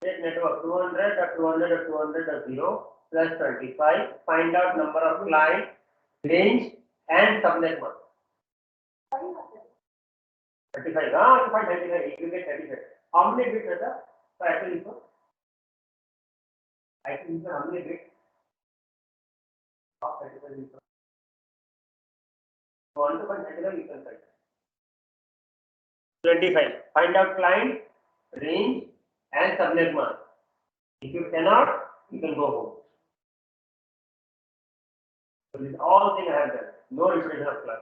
network 200.200.200.0 plus 25. Find out number of client, range and subnet mask. 35. Ah, you find 35. You get 35. How many bits are there? So actually, how many bits? 35. Want to find 35? You can find 25. Find out client, range and subnet mask. If you cannot, you can go home. So this all thing I have done. No repetition of class.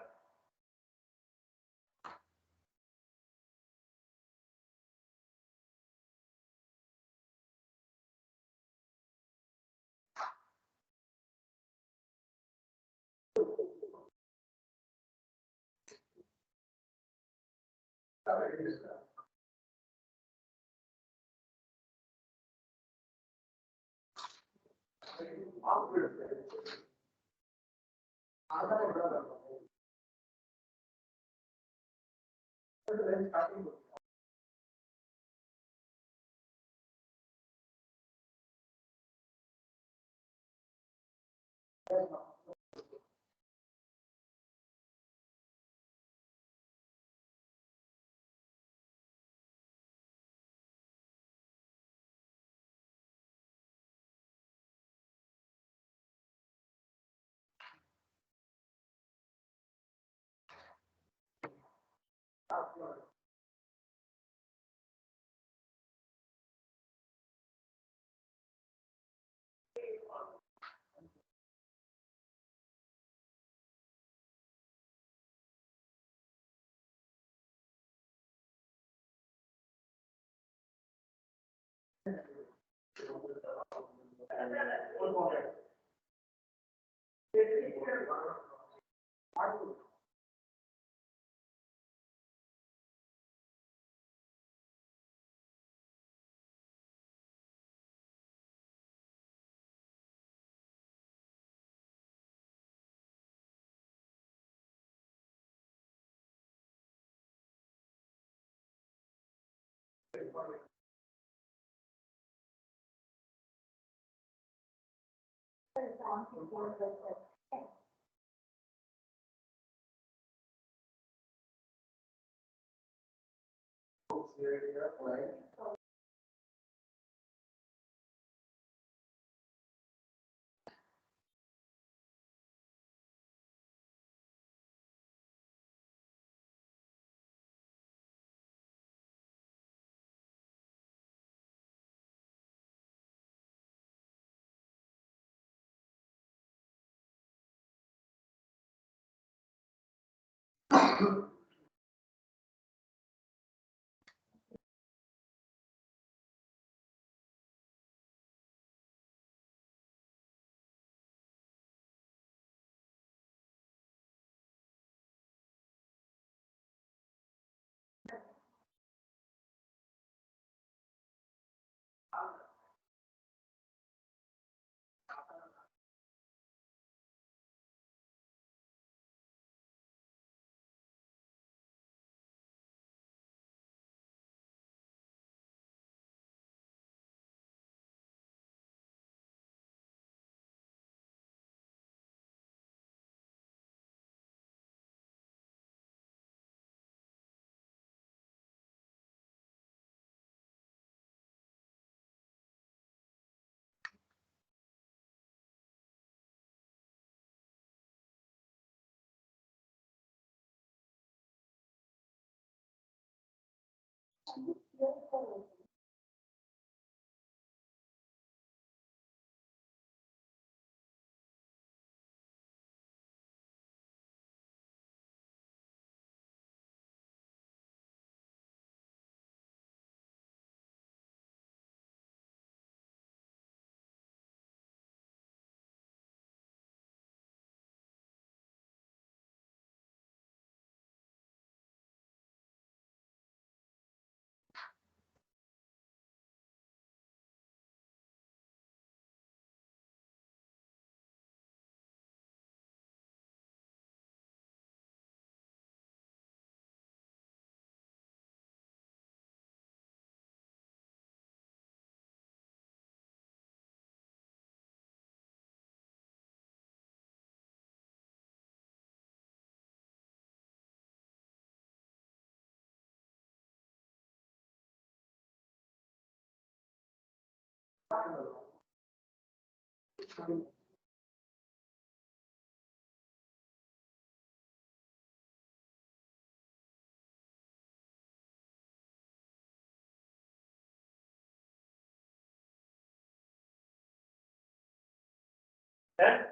Then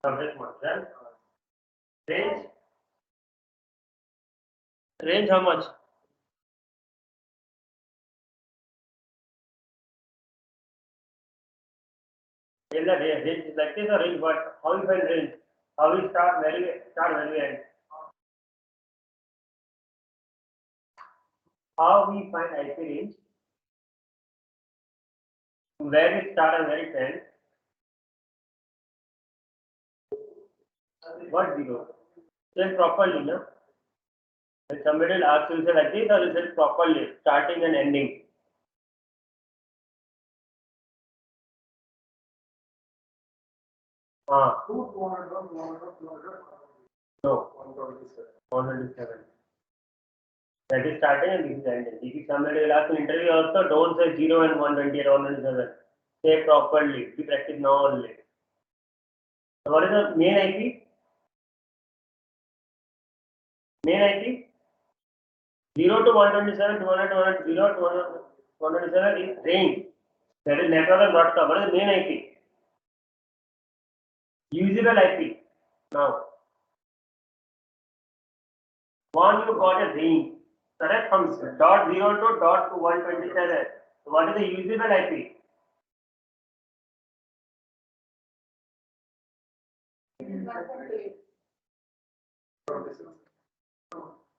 subject matter. Then range. Range how much? Range is like this or range, but how you find range? How we start value end? How we find IP range? Where it start and where it end? What zero? Say properly, no? When somebody will ask you, say like this or you say properly, starting and ending. No, 127. That is starting and this is ending. If somebody will ask in interview also, don't say 0 and 120 or 127. Say properly. We practice now only. So what is the main IP? Main IP? 0 to 127, 200 to 100, 0 to 127 is range. That is network and broadcast. What is the main IP? Usable IP. Now, one you got a range. Correct? From dot 0 to dot to 127. So what is the usable IP?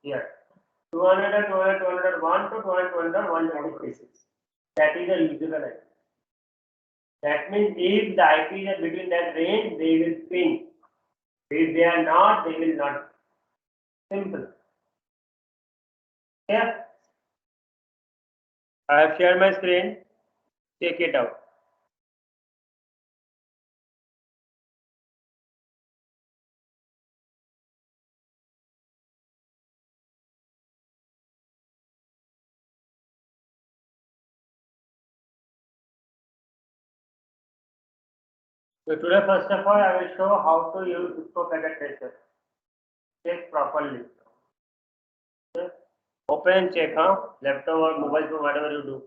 Here. 200 and 200, 201 to 200, 126. That is a usable IP. That means if the IP is between that range, they will ping. If they are not, they will not. Simple. Yeah. I have shared my screen. Check it out. So today, first of all, I will show how to use Cisco packet tracer. Check properly. Okay. Open and check, laptop or mobile phone, whatever you do.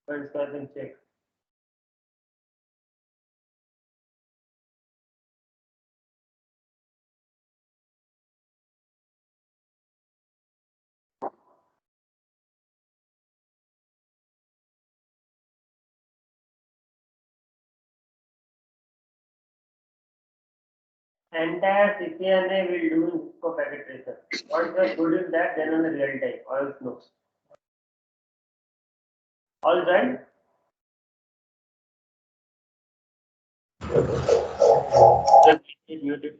First, and check. Entire CCNA will do in Cisco packet tracer. Once you are good in that, then on the real time, or else no. All right. Just keep muted.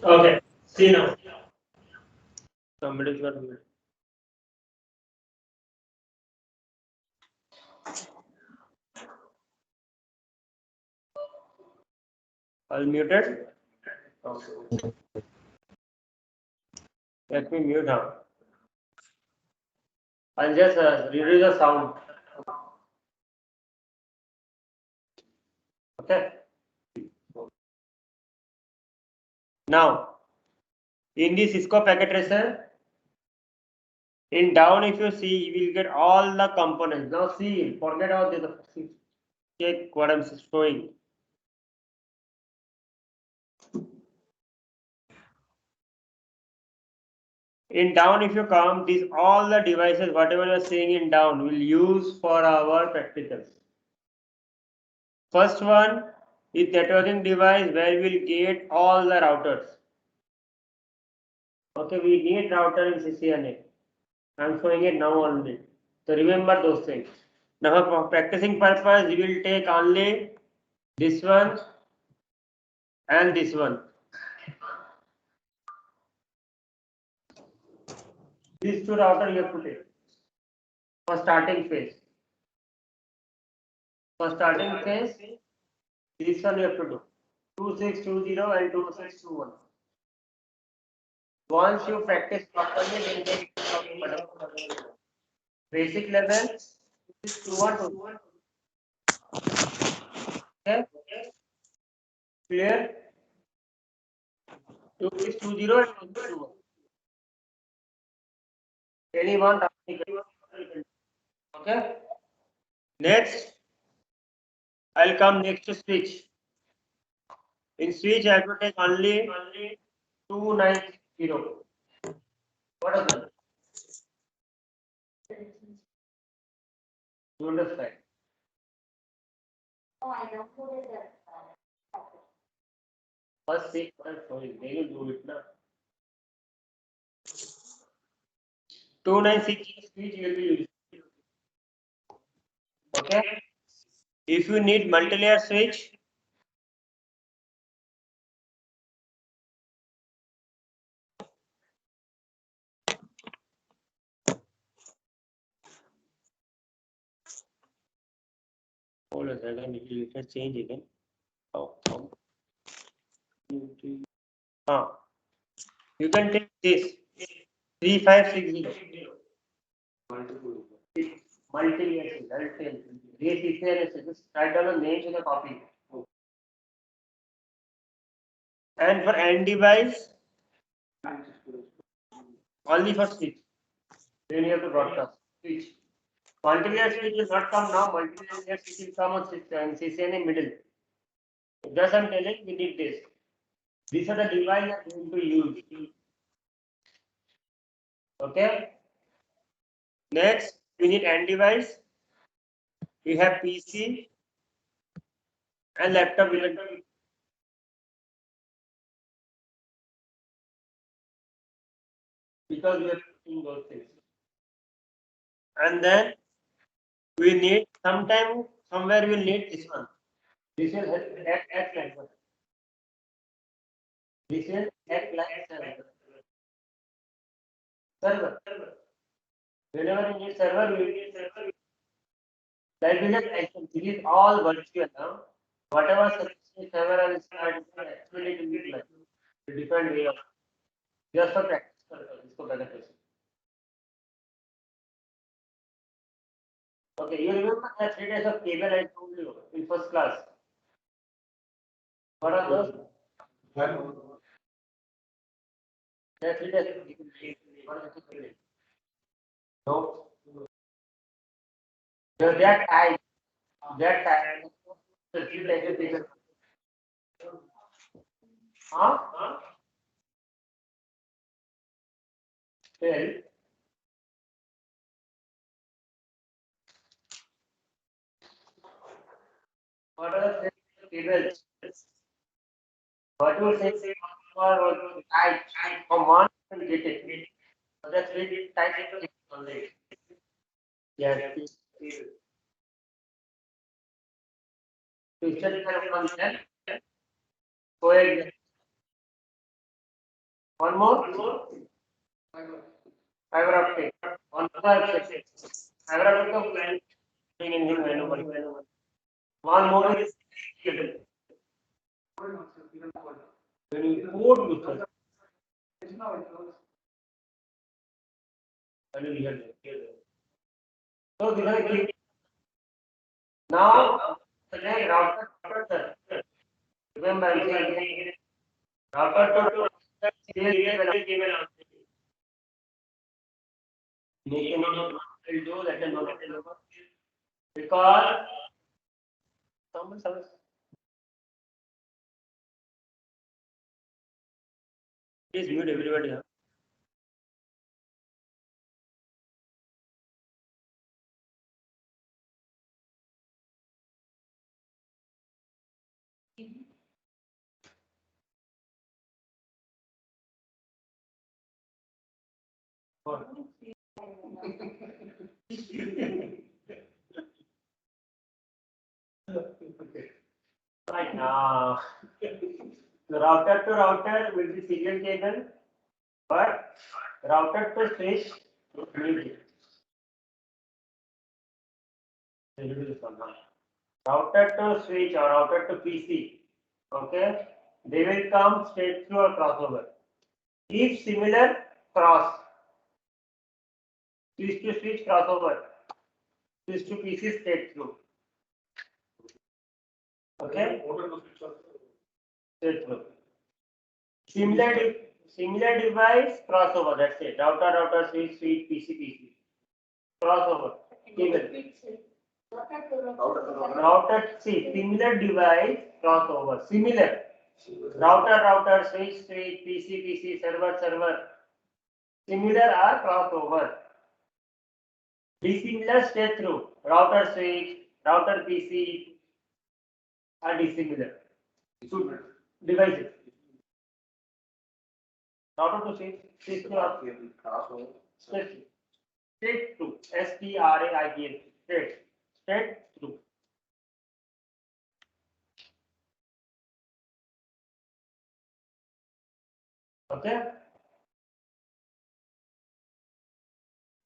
Okay. See now. Somebody's got muted. All muted. Okay. Let me mute now. I'll just reduce the sound. Okay. Now, in the Cisco packet tracer, in down, if you see, you will get all the components. Now, see, forget all this. Check what I'm showing. In down, if you come, these all the devices, whatever you are seeing in down, will use for our practicals. First one is networking device where we'll get all the routers. Okay, we need router in CCNA. I'm showing it now only. So remember those things. Now for practicing purpose, we will take only this one and this one. These two routers you have to take. for starting phase. For starting phase, this one you have to do 2620 and 2621. Once you practice properly, then you can basic level 2621. Okay, clear? 2620 and 2621. Anyone? Okay. Next, I'll come next to switch. In switch, I have to take only 290. What is that? You understand? First say, sorry, they will do it now. 296 switch will be used. Okay. If you need multi-layer switch, hold a second, it will change again. You can take this 3560. Multi-layer switch. I'll tell you. This is there. Just write down the names in the copy. And for end device, only for switch. Then you have to broadcast switch. Multi-layer switch will not come now. Multi-layer switch will come on CCN in middle. Just I'm telling, we need this. These are the devices that we are going to use. Okay. Next, we need end device. We have PC and laptop. Because we are using those things. And then we need sometime somewhere we will need this one. This is X like that. This is X like server. Whenever you need server, we need server. Like we just this is all virtual now. Whatever server is actually to be like a different way of just for practice. इसको benefit. Okay, you remember that 3 days of cable I told you in first class. What are those? There are 3 days of cable. What are the 3 days? No. That time. That time. The 3 days of cable. Huh? Well, what are the cables? What you say for I command and get it. So that's really type of only. Yes. Picture is from there. Go ahead. One more. Fiber optic. One more. Fiber optic of line in Hindi. One more is cable. When you code with so these are the now again router. Remember I'm saying router to serial cable. Make a note will do that and not because someone please mute everybody. Right now, router to router will be serial cable, but router to switch will be Router to switch or router to PC. Okay, they will come straight through or crossover. If similar, cross. Switch to switch, crossover. Switch to PC, straight through. Okay. Straight through. Similar device, crossover. That's it. Router, switch, PC. Crossover. Cable. Router, see, similar device, crossover. Similar. Router, switch, PC, server. Similar are crossover. Dissimilar, straight through. Router switch, router PC are dissimilar. Two devices. Router to switch to straight through. STRAIT. Straight through. Okay.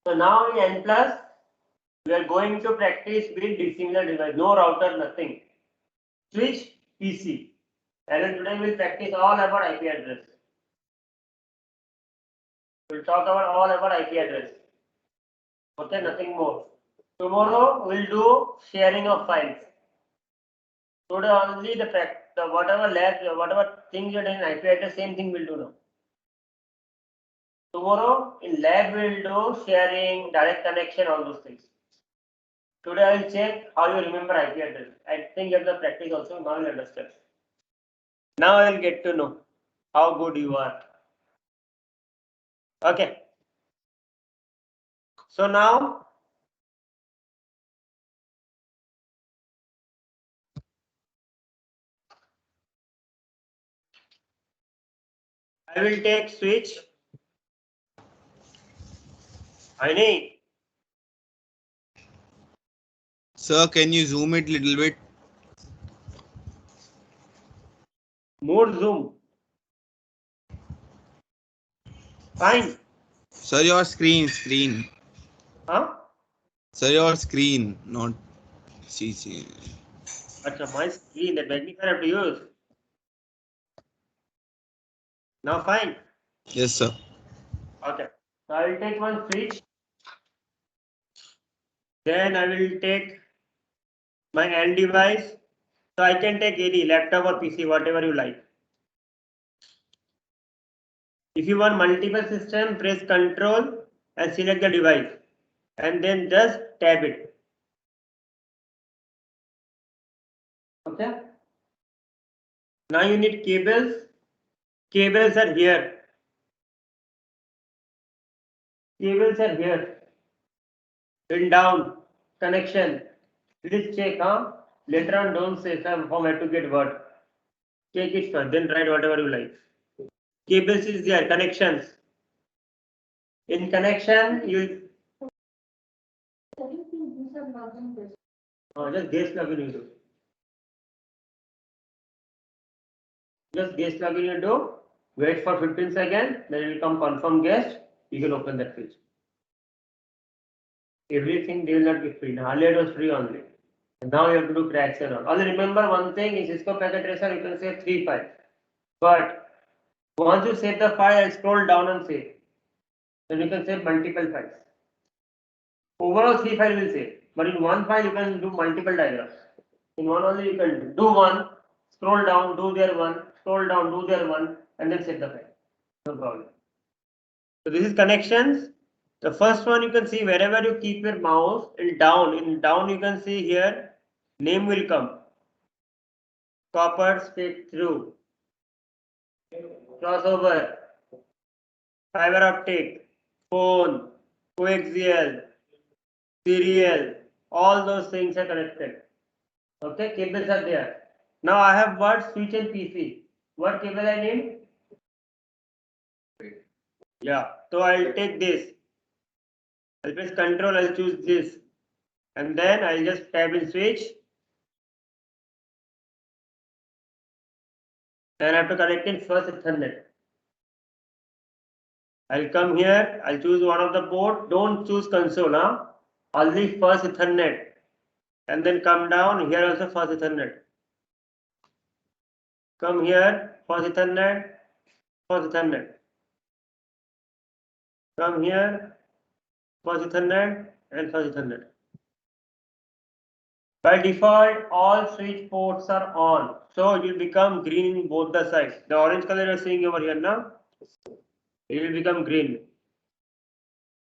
So now in N plus, we are going to practice with dissimilar device. No router, nothing. Switch, PC. And then today we'll practice all about IP address. We'll talk about all about IP address. Okay, nothing more. Tomorrow we'll do sharing of files. Today only the whatever lab, whatever thing you're doing in IP address, same thing we'll do now. Tomorrow in lab we'll do sharing, direct connection, all those things. Today I'll check how you remember IP address. I think you have the practice also, now you'll understand. Now I'll get to know how good you are. Okay. So now I will take switch. Aini. Sir, can you zoom it a little bit? More zoom. Fine. Sir, your screen. Huh? Sir, your screen, not CC. Achha, my screen, the magnifier I have to use. Now fine. Yes, sir. Okay. So I will take one switch. Then I will take my end device. So I can take any laptop or PC, whatever you like. If you want multiple system, press Control and select the device. And then just tab it. Okay. Now you need cables. Cables are here. Cables are here. In down. Connection. Please check, huh? Later on, don't say some how to get word. Check it first, then write whatever you like. Cables is there, connections. In connection, you just guest login you do. Just guest login you do. Wait for 15 seconds, then it will come confirm guest. You can open that page. Everything they will not be free. Now, earlier it was free only. And now you have to do cracks and all. Only remember one thing in Cisco packet tracer, you can save 3 files. But once you save the file, scroll down and save. Then you can save multiple files. Overall 3 files will save. But in one file you can do multiple diagrams. In one only you can do one, scroll down, do their one, scroll down, do their one, and then save the file. No problem. So this is connections. The first one you can see wherever you keep your mouse in down you can see here name will come. Copper straight through. Crossover. Fiber optic. Phone. Coaxial. Serial. All those things are connected. Okay, cables are there. Now I have what? Switch and PC. What cable I need? Yeah, so I'll take this. I'll press Control, I'll choose this. And then I'll just tab in switch. And I have to connect in first Ethernet. I'll come here, I'll choose one of the port. Don't choose console, huh? Only first Ethernet. and then come down here also fast Ethernet. Come here, fast Ethernet, fast Ethernet. Come here, fast Ethernet and fast Ethernet. By default, all switch ports are on, so it will become green in both the sides. The orange color you are seeing over here now, it will become green.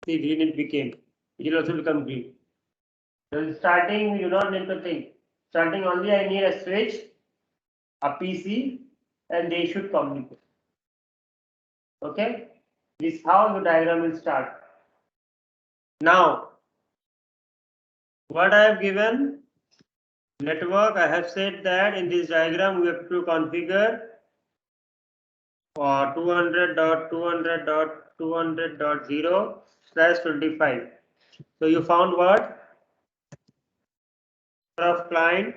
See, green it became. It will also become green. So starting, you do not need to think. Starting only, I need a switch, a PC, and they should communicate. Okay, this is how the diagram will start. Now, what I have given network, I have said that in this diagram we have to configure 200.200.200.0/25. So you found what? Of client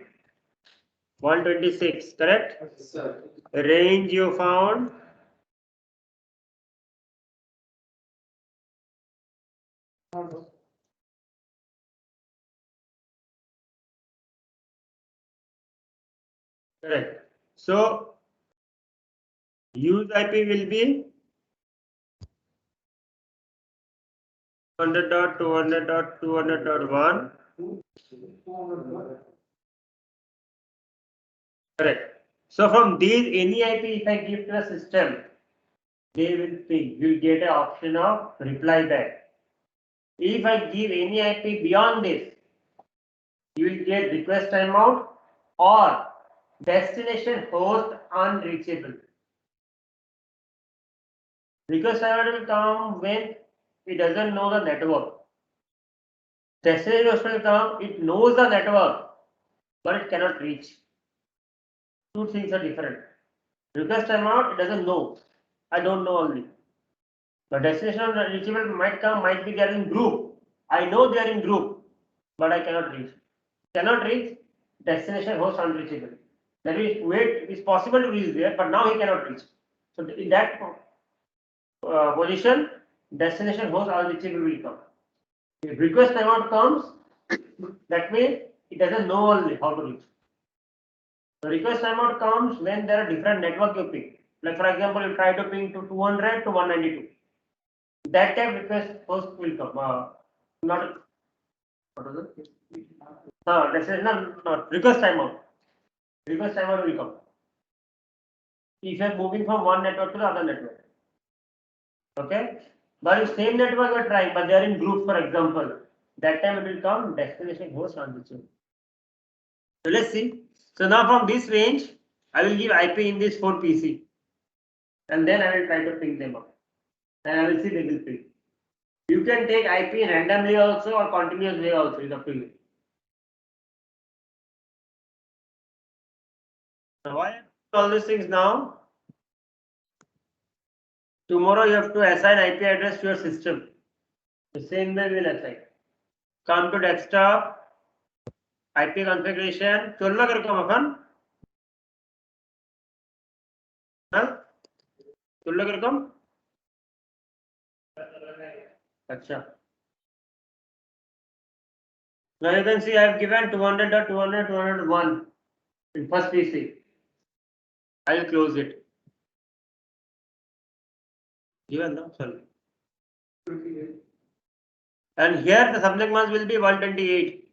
126, correct? Yes, sir. Range you found correct. So use IP will be 100.200.200.1. Correct. So from these any IP if I give to the system, they will ping. You will get an option of reply back. If I give any IP beyond this, you will get request timeout or destination host unreachable. Request timeout will come when it doesn't know the network. Destination host will come, it knows the network, but it cannot reach. Two things are different. Request timeout, it doesn't know. I don't know only. The destination reachable might come, might be there in group. I know they are in group, but I cannot reach. Cannot reach, destination host unreachable. That is, wait, it is possible to reach there, but now he cannot reach. So in that position, destination host unreachable will come. If request timeout comes, that means it doesn't know only how to reach. The request timeout comes when there are different network you ping. Like for example, you try to ping to 200 to 192. That type request host will come. Not what is it? Destination not request timeout. Request timeout will come. If you are moving from one network to the other network. Okay? But if same network you are trying, but they are in groups, for example, that time it will come destination host unreachable. So let's see. So now from this range, I will give IP in this 4 PC. And then I will try to ping them up. And I will see they will ping. You can take IP randomly also or continuous way also, is up to you. So why all these things now? Tomorrow you have to assign IP address to your system. The same way we will assign. Come to desktop, IP configuration. Cholo kirokom এখন? Huh? Cholo kirokom? Acha. Now you can see I have given 200.200.201 in first PC. I will close it. Given no, sorry. And here the subject mass will be 128.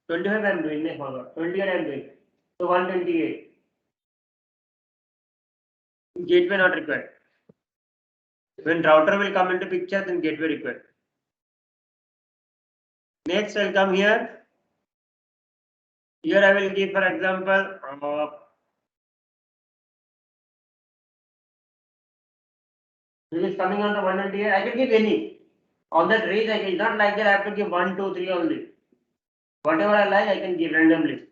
25 I am doing, 28 I am doing. So 128. Gateway not required. When router will come into picture, then gateway required. Next, I'll come here. Here I will give, for example, this is coming on the 128. I can give any. On that range, I can not like that. I have to give 1, 2, 3 only. Whatever I like, I can give randomly.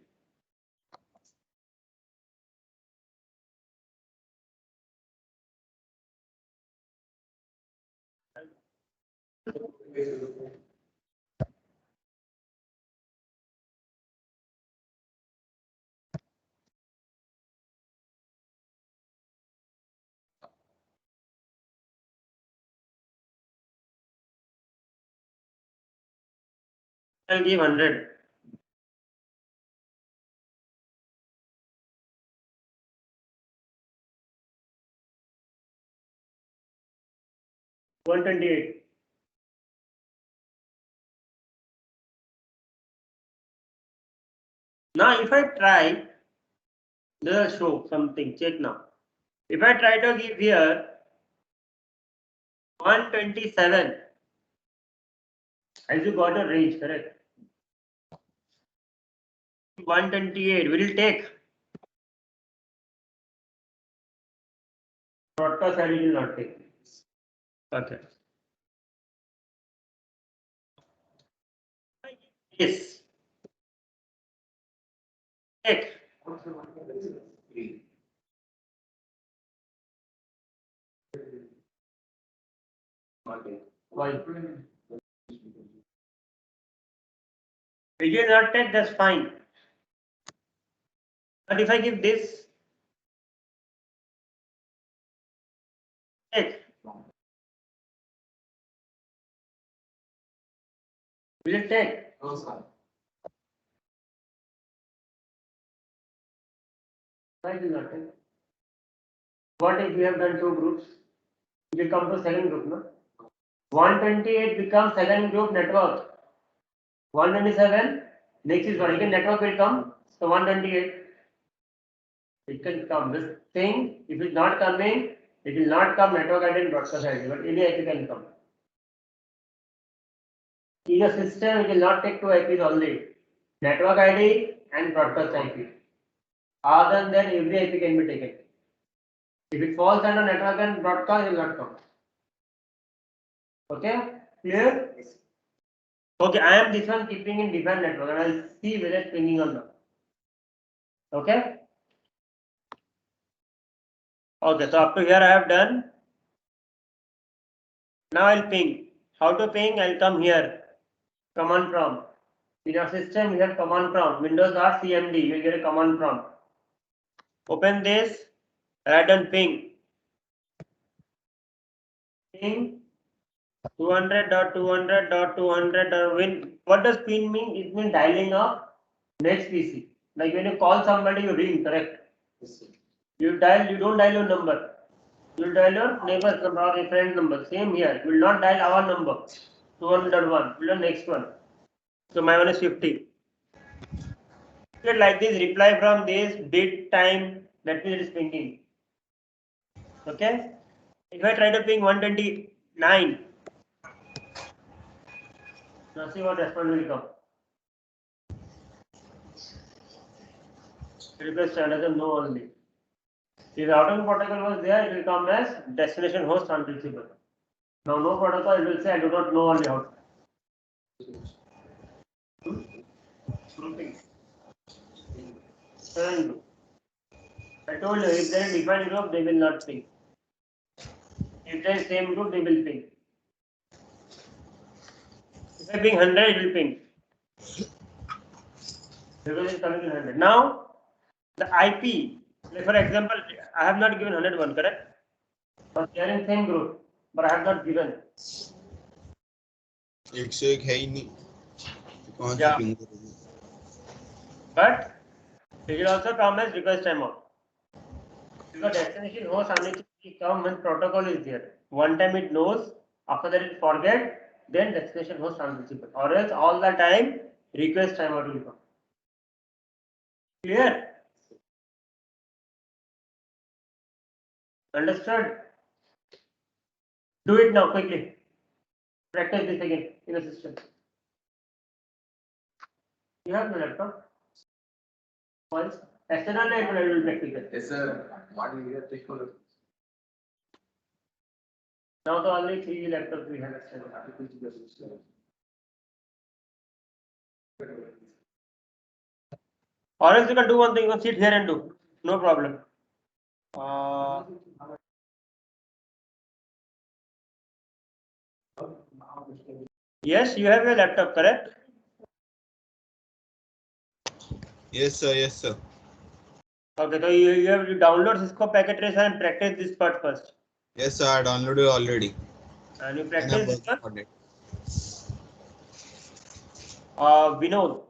I'll give 100. 128. Now if I try, let's show something, check now. If I try to give here 127, as you got a range, correct? 128, will it take? Broadcast ID will not take. Okay. Yes. Take. Why? It will not take, that's fine. But if I give this, take. Will it take? Why will not take? What if we have done two groups? We come to second group, no? 128 becomes second group network. 127, next is what? Again network will come. So 128. It can come. This thing, if it's not coming, it will not come network ID and broadcast ID, but any IP can come. In a system, it will not take two IPs only. Network ID and broadcast IP. Other than that, every IP can be taken. If it falls under network and broadcast, it will not come. Okay? Clear? Okay, I am this one keeping in defined network and I'll see whether it's pinging or not. Okay? Okay, so up to here I have done. Now I'll ping. How to ping? I'll come here. Command prompt. In your system, we have command prompt. Windows.cmd. You will get a command prompt. Open this. Write down ping. Ping 200.200.200. What does ping mean? It means dialing of next PC. Like when you call somebody, you ring, correct? You dial. You don't dial your number. You dial your neighbor's number or a friend number. Same here. You will not dial our number. 200.1. You will next one. So my one is 50. Like this, reply from this, bit, time, that means it is pinging. Okay? If I try to ping 129, now see what response will come. Request doesn't know only. If routing protocol was there, it will come as destination host unreachable. Now no protocol, it will say I do not know only how. Grouping. I told you, if there is defined group, they will not ping. If there is same group, they will ping. If I ping 100, it will ping. Because it is coming in 100. Now, the IP, like for example, I have not given 101, correct? But they are in same group, but I have not given. 101 है ही नहीं. कौन सी Yeah. ping करेगी? But it will also come as request timeout. Because destination host unnecessarily come when protocol is there. One time it knows, after that it forget, then destination host unreachable. Or else all the time request timeout will come. Clear? Understood? Do it now quickly. Practice this again in the system. You have no laptop? Once. External and I will practice. Yes, sir. What we have taken. Now the only 3 laptops we have external. Or else you can do one thing, you can sit here and do. No problem. Yes, you have your laptop, correct? Yes sir, yes sir. Okay, so you have to download Cisco packet tracer and practice this part first. Yes sir, I downloaded already. And you And practice I'm this working one. on it. Vinod.